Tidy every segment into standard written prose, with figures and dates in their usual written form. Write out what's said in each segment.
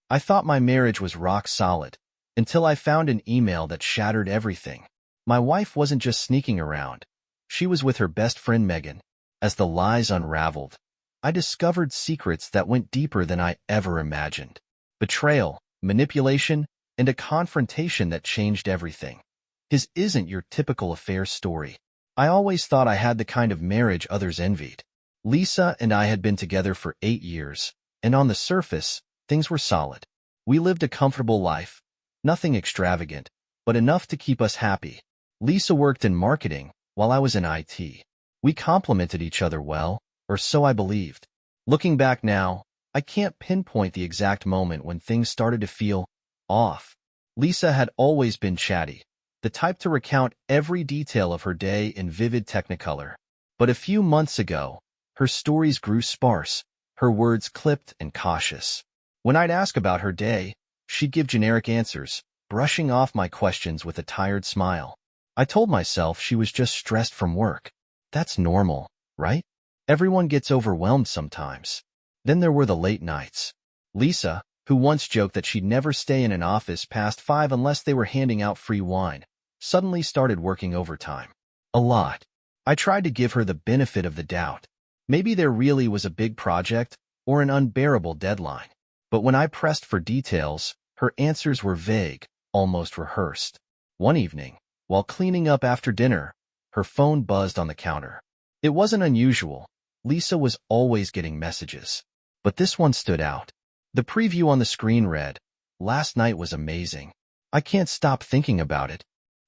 I thought my marriage was rock solid, until I found an email that shattered everything. My wife wasn't just sneaking around. She was with her best friend Megan. As the lies unraveled, I discovered secrets that went deeper than I ever imagined. Betrayal, manipulation, and a confrontation that changed everything. His isn't your typical affair story. I always thought I had the kind of marriage others envied. Lisa and I had been together for 8 years, and on the surface, things were solid. We lived a comfortable life, nothing extravagant, but enough to keep us happy. Lisa worked in marketing, while I was in IT. We complemented each other well, or so I believed. Looking back now, I can't pinpoint the exact moment when things started to feel off. Lisa had always been chatty, the type to recount every detail of her day in vivid technicolor. But a few months ago, her stories grew sparse, her words clipped and cautious. When I'd ask about her day, she'd give generic answers, brushing off my questions with a tired smile. I told myself she was just stressed from work. That's normal, right? Everyone gets overwhelmed sometimes. Then there were the late nights. Lisa, who once joked that she'd never stay in an office past 5 unless they were handing out free wine, suddenly started working overtime. A lot. I tried to give her the benefit of the doubt. Maybe there really was a big project or an unbearable deadline. But when I pressed for details, her answers were vague, almost rehearsed. One evening, while cleaning up after dinner, her phone buzzed on the counter. It wasn't unusual. Lisa was always getting messages. But this one stood out. The preview on the screen read, "Last night was amazing. I can't stop thinking about it."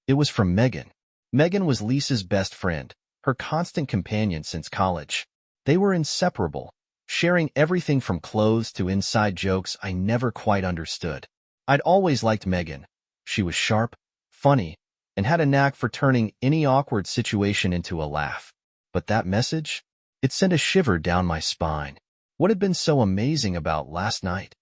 It was from Megan. Megan was Lisa's best friend, her constant companion since college. They were inseparable, sharing everything from clothes to inside jokes I never quite understood. I'd always liked Megan. She was sharp, funny, and had a knack for turning any awkward situation into a laugh. But that message? It sent a shiver down my spine. What had been so amazing about last night?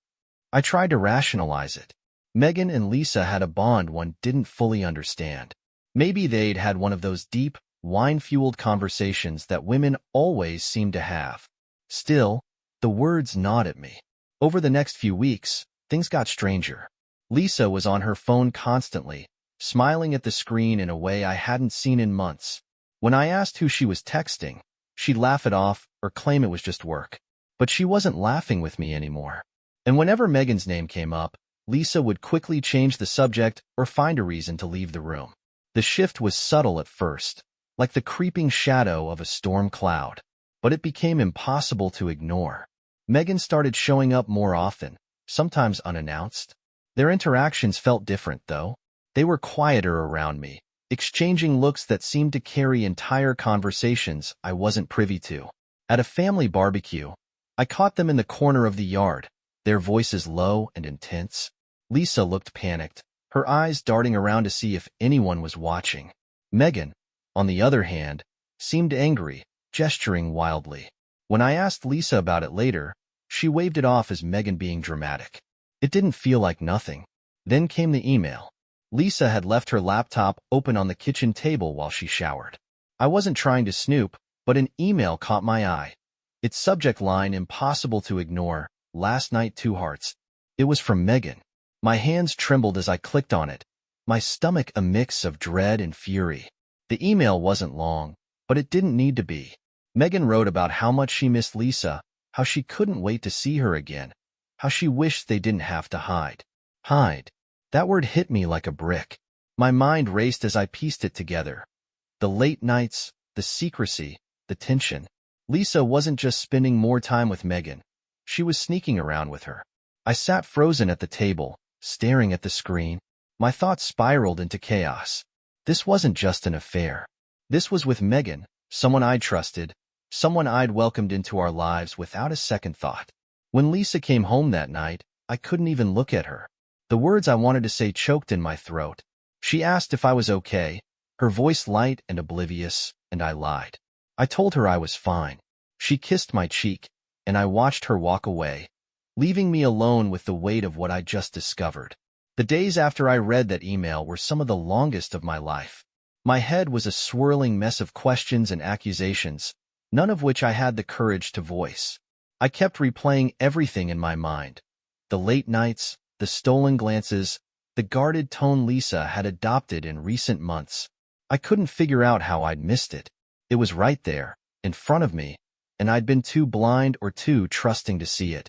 I tried to rationalize it. Megan and Lisa had a bond one didn't fully understand. Maybe they'd had one of those deep, wine-fueled conversations that women always seem to have. Still, the words gnawed at me. Over the next few weeks, things got stranger. Lisa was on her phone constantly, smiling at the screen in a way I hadn't seen in months. When I asked who she was texting, she'd laugh it off or claim it was just work. But she wasn't laughing with me anymore. And whenever Megan's name came up, Lisa would quickly change the subject or find a reason to leave the room. The shift was subtle at first, like the creeping shadow of a storm cloud. But it became impossible to ignore. Megan started showing up more often, sometimes unannounced. Their interactions felt different, though. They were quieter around me, exchanging looks that seemed to carry entire conversations I wasn't privy to. At a family barbecue, I caught them in the corner of the yard, their voices low and intense. Lisa looked panicked, her eyes darting around to see if anyone was watching. Megan, on the other hand, seemed angry, gesturing wildly. When I asked Lisa about it later, she waved it off as Megan being dramatic. It didn't feel like nothing. Then came the email. Lisa had left her laptop open on the kitchen table while she showered. I wasn't trying to snoop, but an email caught my eye. Its subject line impossible to ignore, "Last night 2 hearts." It was from Megan. My hands trembled as I clicked on it, my stomach a mix of dread and fury. The email wasn't long, but it didn't need to be. Megan wrote about how much she missed Lisa, how she couldn't wait to see her again, how she wished they didn't have to hide. Hide. That word hit me like a brick. My mind raced as I pieced it together. The late nights, the secrecy, the tension. Lisa wasn't just spending more time with Megan. She was sneaking around with her. I sat frozen at the table, staring at the screen. My thoughts spiraled into chaos. This wasn't just an affair. This was with Megan, someone I trusted, someone I'd welcomed into our lives without a second thought. When Lisa came home that night, I couldn't even look at her. The words I wanted to say choked in my throat. She asked if I was okay, her voice light and oblivious, and I lied. I told her I was fine. She kissed my cheek, and I watched her walk away, leaving me alone with the weight of what I'd just discovered. The days after I read that email were some of the longest of my life. My head was a swirling mess of questions and accusations, none of which I had the courage to voice. I kept replaying everything in my mind. The late nights, the stolen glances, the guarded tone Lisa had adopted in recent months. I couldn't figure out how I'd missed it. It was right there, in front of me, and I'd been too blind or too trusting to see it.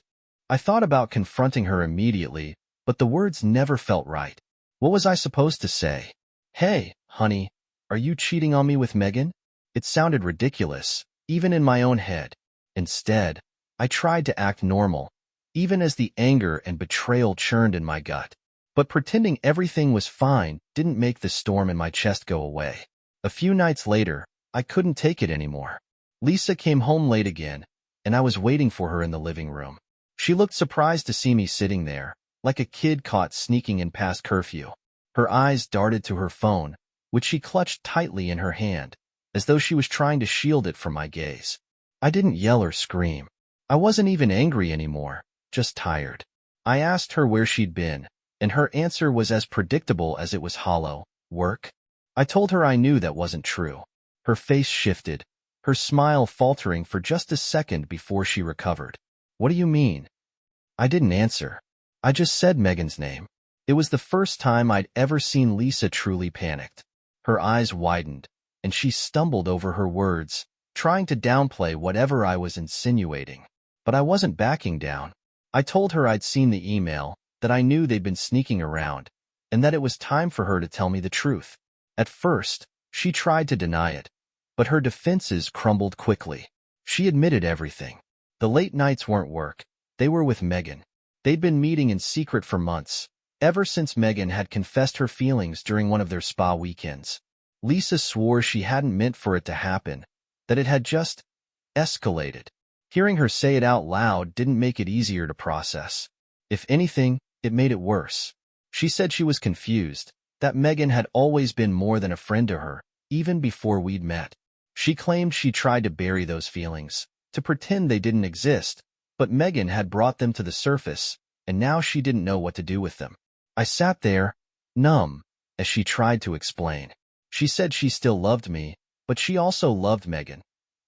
I thought about confronting her immediately, but the words never felt right. What was I supposed to say? Hey, honey, are you cheating on me with Megan? It sounded ridiculous, even in my own head. Instead, I tried to act normal, even as the anger and betrayal churned in my gut. But pretending everything was fine didn't make the storm in my chest go away. A few nights later, I couldn't take it anymore. Lisa came home late again, and I was waiting for her in the living room. She looked surprised to see me sitting there, like a kid caught sneaking in past curfew. Her eyes darted to her phone, which she clutched tightly in her hand, as though she was trying to shield it from my gaze. I didn't yell or scream. I wasn't even angry anymore, just tired. I asked her where she'd been, and her answer was as predictable as it was hollow. Work? I told her I knew that wasn't true. Her face shifted, her smile faltering for just a second before she recovered. What do you mean? I didn't answer. I just said Megan's name. It was the first time I'd ever seen Lisa truly panicked. Her eyes widened, and she stumbled over her words, trying to downplay whatever I was insinuating. But I wasn't backing down. I told her I'd seen the email, that I knew they'd been sneaking around, and that it was time for her to tell me the truth. At first, she tried to deny it, but her defenses crumbled quickly. She admitted everything. The late nights weren't work. They were with Megan. They'd been meeting in secret for months, ever since Megan had confessed her feelings during one of their spa weekends. Lisa swore she hadn't meant for it to happen, that it had just escalated. Hearing her say it out loud didn't make it easier to process. If anything, it made it worse. She said she was confused, that Megan had always been more than a friend to her, even before we'd met. She claimed she tried to bury those feelings, to pretend they didn't exist, but Megan had brought them to the surface, and now she didn't know what to do with them. I sat there, numb, as she tried to explain. She said she still loved me, but she also loved Megan.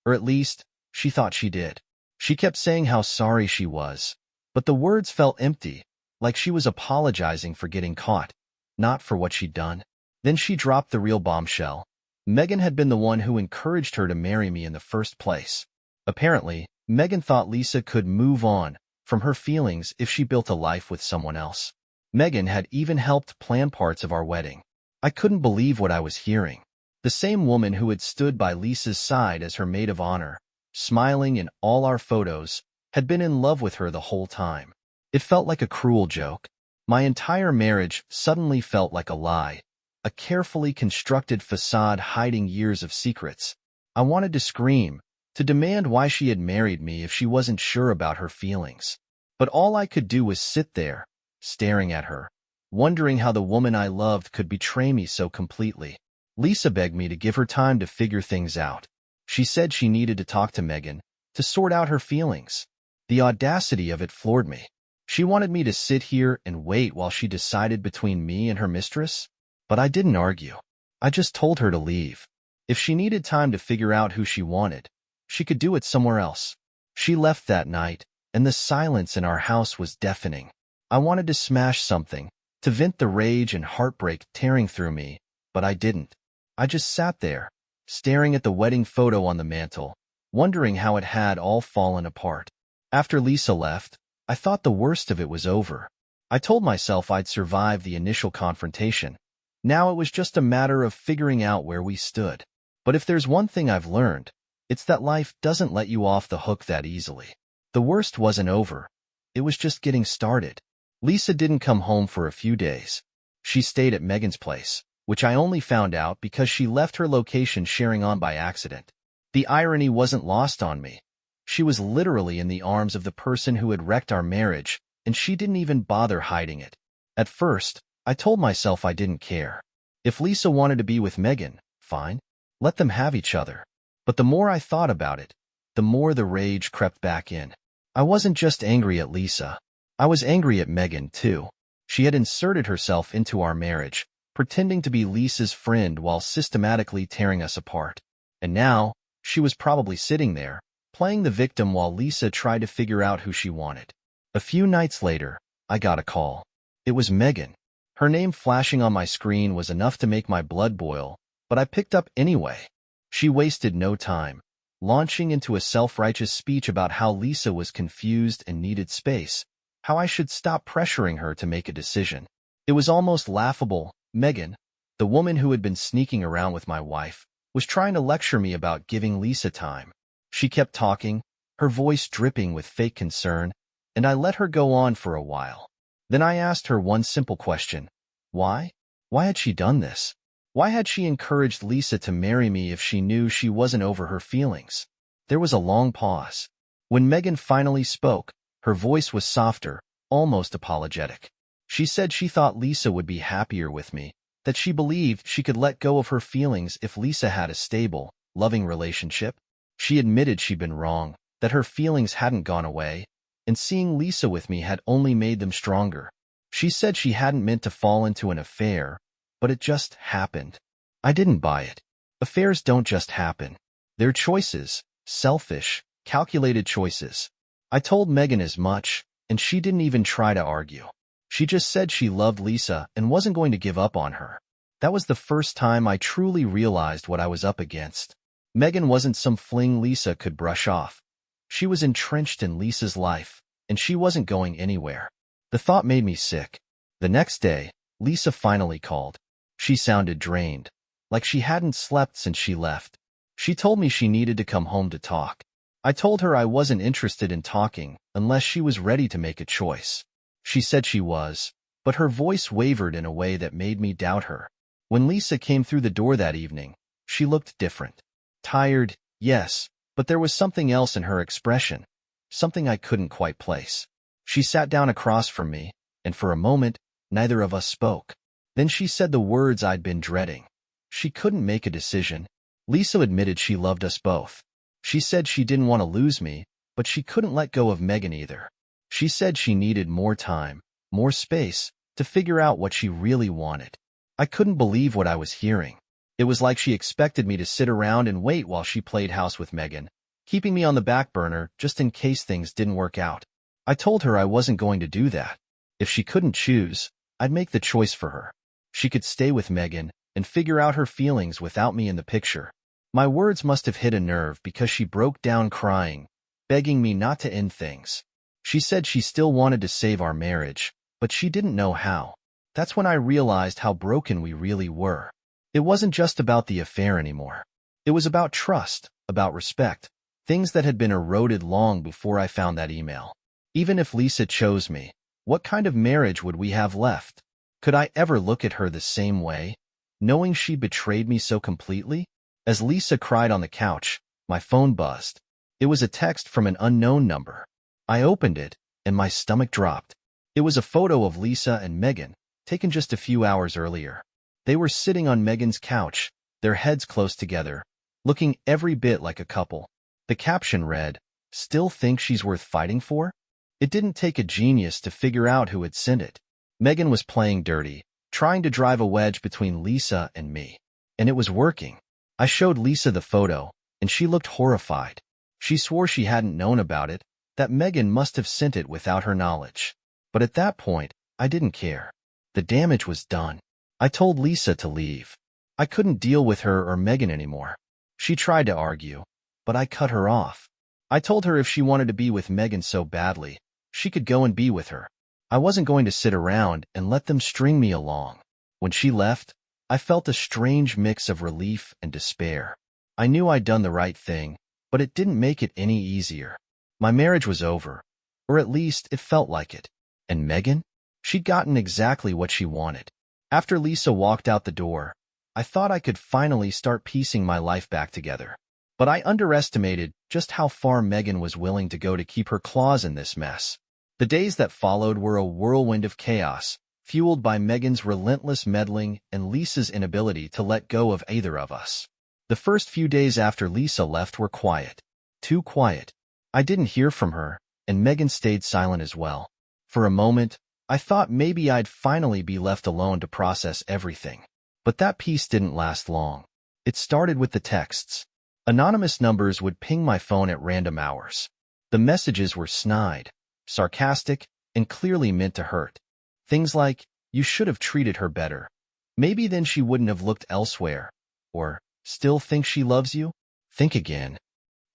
Or at least, she thought she did. She kept saying how sorry she was, but the words felt empty, like she was apologizing for getting caught, not for what she'd done. Then she dropped the real bombshell. Megan had been the one who encouraged her to marry me in the first place. Apparently, Megan thought Lisa could move on from her feelings if she built a life with someone else. Megan had even helped plan parts of our wedding. I couldn't believe what I was hearing. The same woman who had stood by Lisa's side as her maid of honor, smiling in all our photos, had been in love with her the whole time. It felt like a cruel joke. My entire marriage suddenly felt like a lie, a carefully constructed facade hiding years of secrets. I wanted to scream, to demand why she had married me if she wasn't sure about her feelings. But all I could do was sit there, staring at her, wondering how the woman I loved could betray me so completely. Lisa begged me to give her time to figure things out. She said she needed to talk to Megan, to sort out her feelings. The audacity of it floored me. She wanted me to sit here and wait while she decided between me and her mistress. But I didn't argue. I just told her to leave. If she needed time to figure out who she wanted, she could do it somewhere else. She left that night, and the silence in our house was deafening. I wanted to smash something, to vent the rage and heartbreak tearing through me, but I didn't. I just sat there, staring at the wedding photo on the mantel, wondering how it had all fallen apart. After Lisa left, I thought the worst of it was over. I told myself I'd survive the initial confrontation. Now it was just a matter of figuring out where we stood. But if there's one thing I've learned, it's that life doesn't let you off the hook that easily. The worst wasn't over. It was just getting started. Lisa didn't come home for a few days. She stayed at Megan's place, which I only found out because she left her location sharing on by accident. The irony wasn't lost on me. She was literally in the arms of the person who had wrecked our marriage, and she didn't even bother hiding it. At first, I told myself I didn't care. If Lisa wanted to be with Megan, fine. Let them have each other. But the more I thought about it, the more the rage crept back in. I wasn't just angry at Lisa. I was angry at Megan, too. She had inserted herself into our marriage, pretending to be Lisa's friend while systematically tearing us apart. And now, she was probably sitting there, playing the victim while Lisa tried to figure out who she wanted. A few nights later, I got a call. It was Megan. Her name flashing on my screen was enough to make my blood boil, but I picked up anyway. She wasted no time, launching into a self-righteous speech about how Lisa was confused and needed space, how I should stop pressuring her to make a decision. It was almost laughable. Megan, the woman who had been sneaking around with my wife, was trying to lecture me about giving Lisa time. She kept talking, her voice dripping with fake concern, and I let her go on for a while. Then I asked her one simple question. Why? Why had she done this? Why had she encouraged Lisa to marry me if she knew she wasn't over her feelings? There was a long pause. When Megan finally spoke, her voice was softer, almost apologetic. She said she thought Lisa would be happier with me, that she believed she could let go of her feelings if Lisa had a stable, loving relationship. She admitted she'd been wrong, that her feelings hadn't gone away, and seeing Lisa with me had only made them stronger. She said she hadn't meant to fall into an affair, but it just happened. I didn't buy it. Affairs don't just happen. They're choices, selfish, calculated choices. I told Megan as much, and she didn't even try to argue. She just said she loved Lisa and wasn't going to give up on her. That was the first time I truly realized what I was up against. Megan wasn't some fling Lisa could brush off. She was entrenched in Lisa's life, and she wasn't going anywhere. The thought made me sick. The next day, Lisa finally called. She sounded drained, like she hadn't slept since she left. She told me she needed to come home to talk. I told her I wasn't interested in talking unless she was ready to make a choice. She said she was, but her voice wavered in a way that made me doubt her. When Lisa came through the door that evening, she looked different. Tired, yes, but there was something else in her expression, something I couldn't quite place. She sat down across from me, and for a moment, neither of us spoke. Then she said the words I'd been dreading. She couldn't make a decision. Lisa admitted she loved us both. She said she didn't want to lose me, but she couldn't let go of Megan either. She said she needed more time, more space, to figure out what she really wanted. I couldn't believe what I was hearing. It was like she expected me to sit around and wait while she played house with Megan, keeping me on the back burner just in case things didn't work out. I told her I wasn't going to do that. If she couldn't choose, I'd make the choice for her. She could stay with Megan and figure out her feelings without me in the picture. My words must have hit a nerve because she broke down crying, begging me not to end things. She said she still wanted to save our marriage, but she didn't know how. That's when I realized how broken we really were. It wasn't just about the affair anymore. It was about trust, about respect, things that had been eroded long before I found that email. Even if Lisa chose me, what kind of marriage would we have left? Could I ever look at her the same way, knowing she betrayed me so completely? As Lisa cried on the couch, my phone buzzed. It was a text from an unknown number. I opened it, and my stomach dropped. It was a photo of Lisa and Megan, taken just a few hours earlier. They were sitting on Megan's couch, their heads close together, looking every bit like a couple. The caption read, "Still think she's worth fighting for?" It didn't take a genius to figure out who had sent it. Megan was playing dirty, trying to drive a wedge between Lisa and me. And it was working. I showed Lisa the photo, and she looked horrified. She swore she hadn't known about it, that Megan must have sent it without her knowledge. But at that point, I didn't care. The damage was done. I told Lisa to leave. I couldn't deal with her or Megan anymore. She tried to argue, but I cut her off. I told her if she wanted to be with Megan so badly, she could go and be with her. I wasn't going to sit around and let them string me along. When she left, I felt a strange mix of relief and despair. I knew I'd done the right thing, but it didn't make it any easier. My marriage was over, or at least it felt like it. And Megan? She'd gotten exactly what she wanted. After Lisa walked out the door, I thought I could finally start piecing my life back together. But I underestimated just how far Megan was willing to go to keep her claws in this mess. The days that followed were a whirlwind of chaos, fueled by Megan's relentless meddling and Lisa's inability to let go of either of us. The first few days after Lisa left were quiet. Too quiet. I didn't hear from her, and Megan stayed silent as well. For a moment, I thought maybe I'd finally be left alone to process everything. But that peace didn't last long. It started with the texts. Anonymous numbers would ping my phone at random hours. The messages were snide, sarcastic, and clearly meant to hurt. Things like, you should have treated her better. Maybe then she wouldn't have looked elsewhere. Or, still think she loves you? Think again.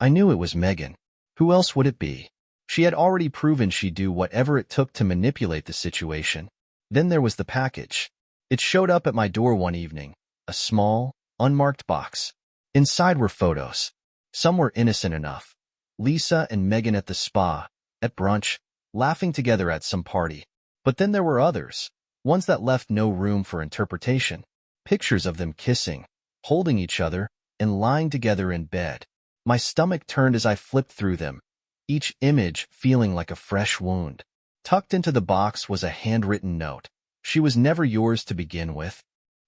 I knew it was Megan. Who else would it be? She had already proven she'd do whatever it took to manipulate the situation. Then there was the package. It showed up at my door one evening, a small, unmarked box. Inside were photos. Some were innocent enough. Lisa and Megan at the spa, at brunch, laughing together at some party. But then there were others, ones that left no room for interpretation. Pictures of them kissing, holding each other, and lying together in bed. My stomach turned as I flipped through them, each image feeling like a fresh wound. Tucked into the box was a handwritten note. She was never yours to begin with.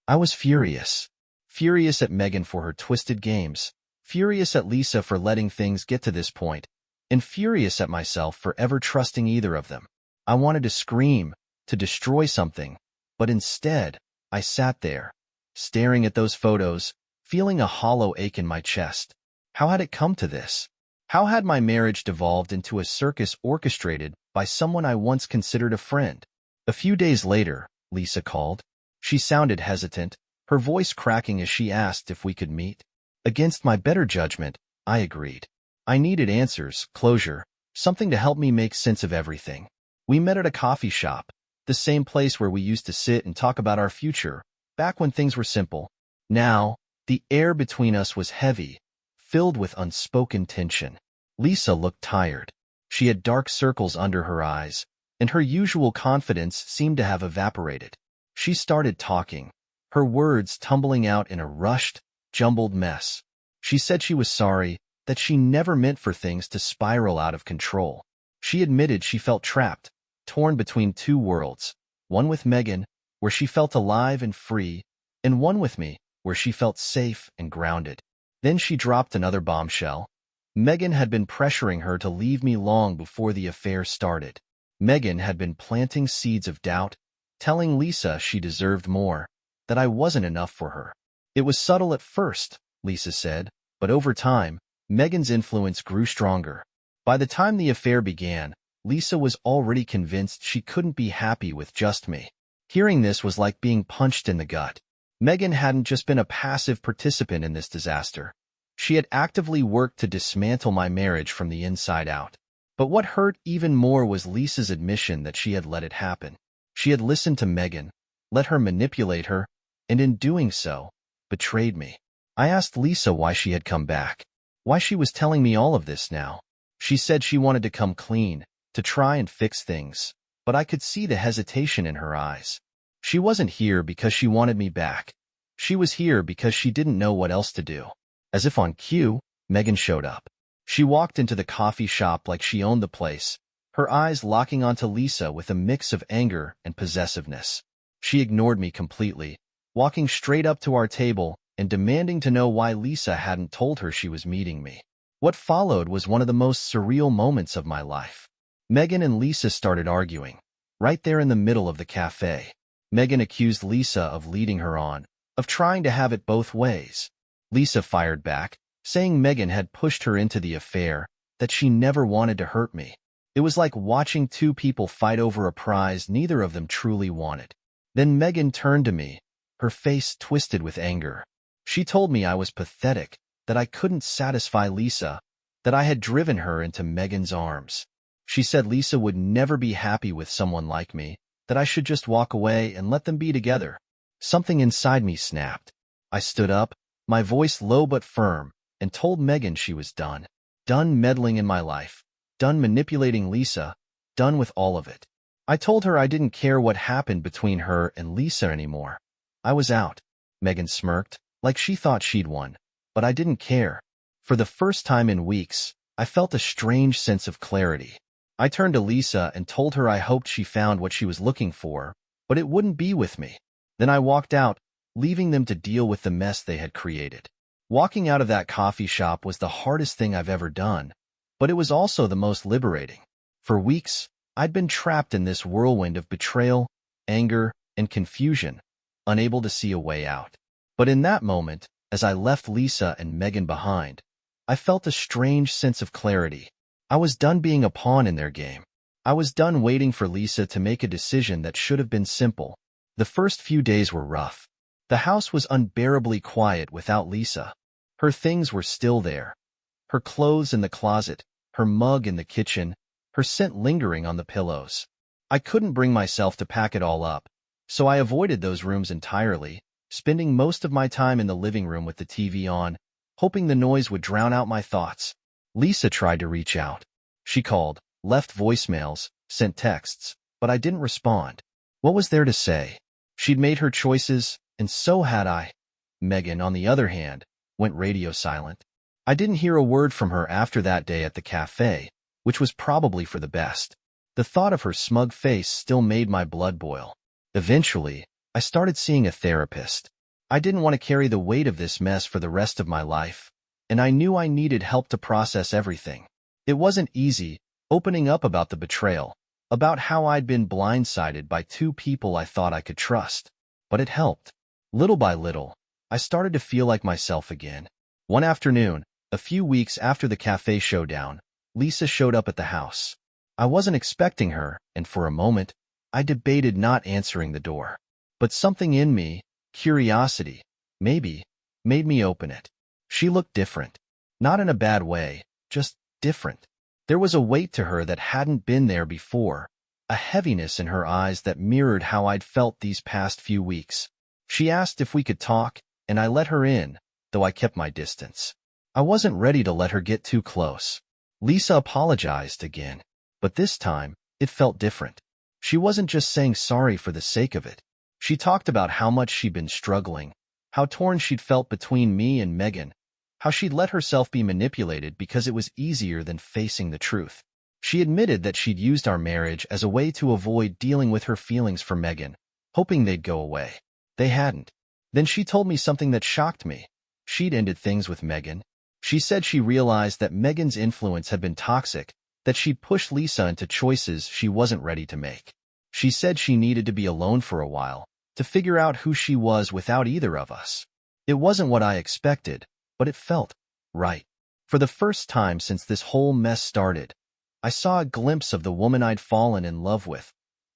I was furious. Furious at Megan for her twisted games, furious at Lisa for letting things get to this point, and furious at myself for ever trusting either of them. I wanted to scream, to destroy something, but instead, I sat there, staring at those photos, feeling a hollow ache in my chest. How had it come to this? How had my marriage devolved into a circus orchestrated by someone I once considered a friend? A few days later, Lisa called. She sounded hesitant, her voice cracking as she asked if we could meet. Against my better judgment, I agreed. I needed answers, closure, something to help me make sense of everything. We met at a coffee shop, the same place where we used to sit and talk about our future, back when things were simple. Now, the air between us was heavy, filled with unspoken tension. Lisa looked tired. She had dark circles under her eyes, and her usual confidence seemed to have evaporated. She started talking, her words tumbling out in a rushed, jumbled mess. She said she was sorry, that she never meant for things to spiral out of control. She admitted she felt trapped, torn between two worlds, one with Megan, where she felt alive and free, and one with me, where she felt safe and grounded. Then she dropped another bombshell. Megan had been pressuring her to leave me long before the affair started. Megan had been planting seeds of doubt, telling Lisa she deserved more, that I wasn't enough for her. It was subtle at first, Lisa said, but over time, Megan's influence grew stronger. By the time the affair began, Lisa was already convinced she couldn't be happy with just me. Hearing this was like being punched in the gut. Megan hadn't just been a passive participant in this disaster. She had actively worked to dismantle my marriage from the inside out. But what hurt even more was Lisa's admission that she had let it happen. She had listened to Megan, let her manipulate her, and in doing so, betrayed me. I asked Lisa why she had come back, why she was telling me all of this now. She said she wanted to come clean, to try and fix things, but I could see the hesitation in her eyes. She wasn't here because she wanted me back. She was here because she didn't know what else to do. As if on cue, Megan showed up. She walked into the coffee shop like she owned the place, her eyes locking onto Lisa with a mix of anger and possessiveness. She ignored me completely, walking straight up to our table and demanding to know why Lisa hadn't told her she was meeting me. What followed was one of the most surreal moments of my life. Megan and Lisa started arguing, right there in the middle of the cafe. Megan accused Lisa of leading her on, of trying to have it both ways. Lisa fired back, saying Megan had pushed her into the affair, that she never wanted to hurt me. It was like watching two people fight over a prize neither of them truly wanted. Then Megan turned to me, her face twisted with anger. She told me I was pathetic, that I couldn't satisfy Lisa, that I had driven her into Megan's arms. She said Lisa would never be happy with someone like me, that I should just walk away and let them be together. Something inside me snapped. I stood up, my voice low but firm, and told Megan she was done. Done meddling in my life. Done manipulating Lisa. Done with all of it. I told her I didn't care what happened between her and Lisa anymore. I was out. Megan smirked, like she thought she'd won. But I didn't care. For the first time in weeks, I felt a strange sense of clarity. I turned to Lisa and told her I hoped she found what she was looking for, but it wouldn't be with me. Then I walked out, leaving them to deal with the mess they had created. Walking out of that coffee shop was the hardest thing I've ever done, but it was also the most liberating. For weeks, I'd been trapped in this whirlwind of betrayal, anger, and confusion, unable to see a way out. But in that moment, as I left Lisa and Megan behind, I felt a strange sense of clarity. I was done being a pawn in their game. I was done waiting for Lisa to make a decision that should have been simple. The first few days were rough. The house was unbearably quiet without Lisa. Her things were still there. Her clothes in the closet, her mug in the kitchen, her scent lingering on the pillows. I couldn't bring myself to pack it all up, so I avoided those rooms entirely, spending most of my time in the living room with the TV on, hoping the noise would drown out my thoughts. Lisa tried to reach out. She called, left voicemails, sent texts, but I didn't respond. What was there to say? She'd made her choices, and so had I. Megan, on the other hand, went radio silent. I didn't hear a word from her after that day at the cafe, which was probably for the best. The thought of her smug face still made my blood boil. Eventually, I started seeing a therapist. I didn't want to carry the weight of this mess for the rest of my life, and I knew I needed help to process everything. It wasn't easy, opening up about the betrayal, about how I'd been blindsided by two people I thought I could trust. But it helped. Little by little, I started to feel like myself again. One afternoon, a few weeks after the cafe showdown, Lisa showed up at the house. I wasn't expecting her, and for a moment, I debated not answering the door. But something in me, curiosity, maybe, made me open it. She looked different. Not in a bad way, just different. There was a weight to her that hadn't been there before, a heaviness in her eyes that mirrored how I'd felt these past few weeks. She asked if we could talk, and I let her in, though I kept my distance. I wasn't ready to let her get too close. Lisa apologized again, but this time, it felt different. She wasn't just saying sorry for the sake of it. She talked about how much she'd been struggling, how torn she'd felt between me and Megan, how she'd let herself be manipulated because it was easier than facing the truth. She admitted that she'd used our marriage as a way to avoid dealing with her feelings for Megan, hoping they'd go away. They hadn't. Then she told me something that shocked me. She'd ended things with Megan. She said she realized that Megan's influence had been toxic, that she'd pushed Lisa into choices she wasn't ready to make. She said she needed to be alone for a while, to figure out who she was without either of us. It wasn't what I expected, but it felt right. For the first time since this whole mess started, I saw a glimpse of the woman I'd fallen in love with,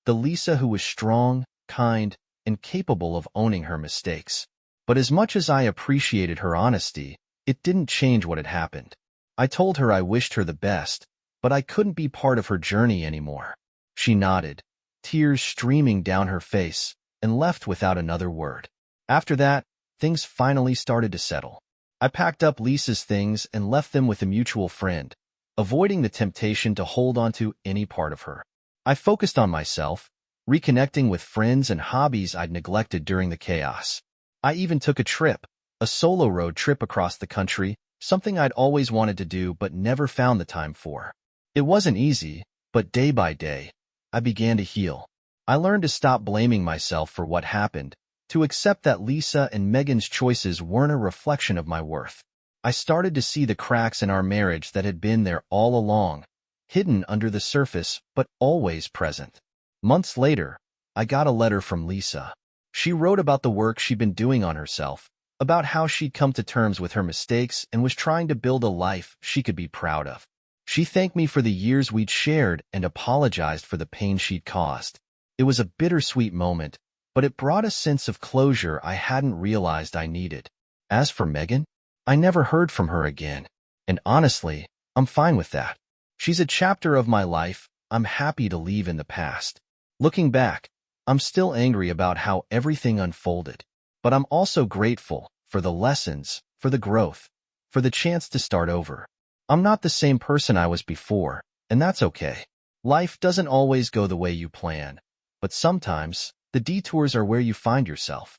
the Lisa who was strong, kind, and capable of owning her mistakes. But as much as I appreciated her honesty, it didn't change what had happened. I told her I wished her the best, but I couldn't be part of her journey anymore. She nodded, tears streaming down her face, and left without another word. After that, things finally started to settle. I packed up Lisa's things and left them with a mutual friend, avoiding the temptation to hold onto any part of her. I focused on myself, reconnecting with friends and hobbies I'd neglected during the chaos. I even took a trip, a solo road trip across the country, something I'd always wanted to do but never found the time for. It wasn't easy, but day by day, I began to heal. I learned to stop blaming myself for what happened, to accept that Lisa and Megan's choices weren't a reflection of my worth. I started to see the cracks in our marriage that had been there all along, hidden under the surface but always present. Months later, I got a letter from Lisa. She wrote about the work she'd been doing on herself, about how she'd come to terms with her mistakes and was trying to build a life she could be proud of. She thanked me for the years we'd shared and apologized for the pain she'd caused. It was a bittersweet moment, but it brought a sense of closure I hadn't realized I needed. As for Megan, I never heard from her again, and honestly, I'm fine with that. She's a chapter of my life I'm happy to leave in the past. Looking back, I'm still angry about how everything unfolded, but I'm also grateful for the lessons, for the growth, for the chance to start over. I'm not the same person I was before, and that's okay. Life doesn't always go the way you plan, but sometimes the detours are where you find yourself.